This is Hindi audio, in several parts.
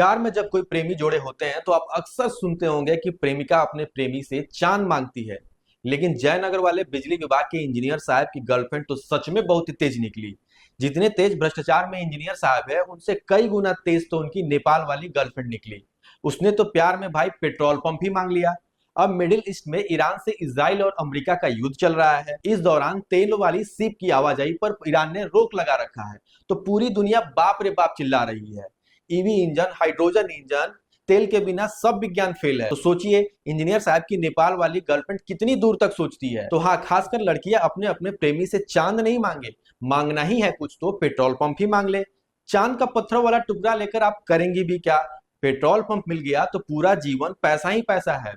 प्यार में जब कोई प्रेमी जोड़े होते हैं तो आप अक्सर सुनते होंगे कि प्रेमिका अपने प्रेमी से चांद मांगती है। लेकिन जयनगर वाले बिजली विभाग के इंजीनियर साहब की गर्लफ्रेंड तो सच में बहुत ही तेज निकली। जितने तेज भ्रष्टाचार में इंजीनियर साहब है, उनसे कई गुना तेज तो उनकी नेपाल वाली गर्लफ्रेंड निकली। उसने तो प्यार में भाई पेट्रोल पंप ही मांग लिया। अब मिडिल ईस्ट में ईरान से इजराइल और अमेरिका का युद्ध चल रहा है। इस दौरान तेल वाली शिप की आवाजाही पर ईरान ने रोक लगा रखा है। तो पूरी दुनिया बाप रे बाप चिल्ला रही है। ईवी इंजन, हाइड्रोजन इंजन, तेल के बिना सब विज्ञान फेल है। तो सोचिए इंजीनियर साहब की नेपाल वाली गर्लफ्रेंड कितनी दूर तक सोचती है। तो हाँ, खासकर लड़कियां अपने अपने प्रेमी से चांद नहीं मांगे, मांगना ही है कुछ तो पेट्रोल पंप ही मांग ले। चांद का पत्थर वाला टुकड़ा लेकर आप करेंगी भी क्या? पेट्रोल पंप मिल गया तो पूरा जीवन पैसा ही पैसा है।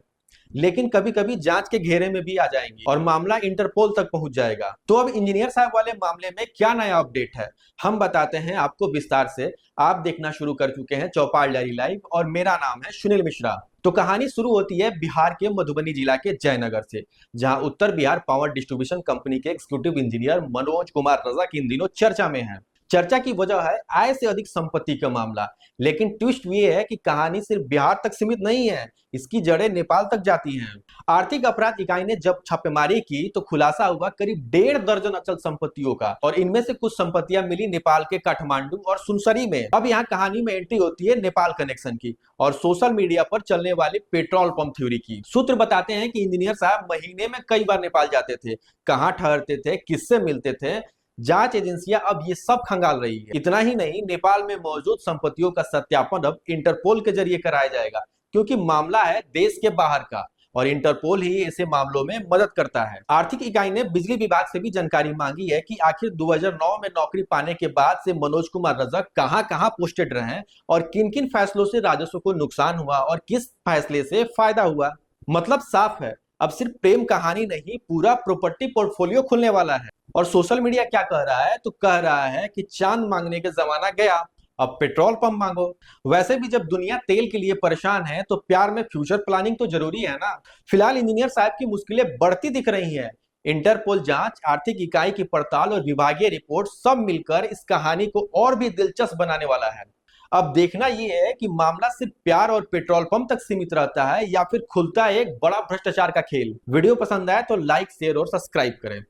लेकिन कभी कभी जांच के घेरे में भी आ जाएंगी और मामला इंटरपोल तक पहुंच जाएगा। तो अब इंजीनियर साहब वाले मामले में क्या नया अपडेट है, हम बताते हैं आपको विस्तार से। आप देखना शुरू कर चुके हैं चौपाल डायरी लाइव और मेरा नाम है सुनील मिश्रा। तो कहानी शुरू होती है बिहार के मधुबनी जिला के जयनगर से, जहां उत्तर बिहार पावर डिस्ट्रीब्यूशन कंपनी के एग्जीक्यूटिव इंजीनियर मनोज कुमार रजक इन दिनों चर्चा में है। चर्चा की वजह है आय से अधिक संपत्ति का मामला। लेकिन ट्विस्ट ये है कि कहानी सिर्फ बिहार तक सीमित नहीं है, इसकी जड़ें नेपाल तक जाती हैं। आर्थिक अपराध इकाई ने जब छापेमारी की तो खुलासा हुआ करीब 1.5 दर्जन अचल संपत्तियों का, और इनमें से कुछ संपत्तियां मिली नेपाल के काठमांडू और सुनसरी में। अब यहाँ कहानी में एंट्री होती है नेपाल कनेक्शन की और सोशल मीडिया पर चलने वाली पेट्रोल पंप थ्योरी की। सूत्र बताते हैं कि इंजीनियर साहब महीने में कई बार नेपाल जाते थे, कहाँ ठहरते थे, किससे मिलते थे। जांच एजेंसियां अब ये सब खंगाल रही है। इतना ही नहीं, नेपाल में मौजूद संपत्तियों का सत्यापन अब इंटरपोल के जरिए कराया जाएगा, क्योंकि मामला है देश के बाहर का और इंटरपोल ही ऐसे मामलों में मदद करता है। आर्थिक इकाई ने बिजली विभाग से भी जानकारी मांगी है कि आखिर 2009 में नौकरी पाने के बाद से मनोज कुमार रजक कहां कहां पोस्टेड रहे और किन किन फैसलों से राजस्व को नुकसान हुआ और किस फैसले से फायदा हुआ। मतलब साफ है, अब सिर्फ प्रेम कहानी नहीं, पूरा प्रॉपर्टी पोर्टफोलियो खुलने वाला है। और सोशल मीडिया क्या कह रहा है? तो कह रहा है कि चांद मांगने का जमाना गया, अब पेट्रोल पंप मांगो। वैसे भी जब दुनिया तेल के लिए परेशान है तो प्यार में फ्यूचर प्लानिंग तो जरूरी है ना। फिलहाल इंजीनियर साहब की मुश्किलें बढ़ती दिख रही हैं। इंटरपोल जांच, आर्थिक इकाई की पड़ताल और विभागीय रिपोर्ट सब मिलकर इस कहानी को और भी दिलचस्प बनाने वाला है। अब देखना यह है कि मामला सिर्फ प्यार और पेट्रोल पंप तक सीमित रहता है या फिर खुलता है एक बड़ा भ्रष्टाचार का खेल। वीडियो पसंद आए तो लाइक, शेयर और सब्सक्राइब करें।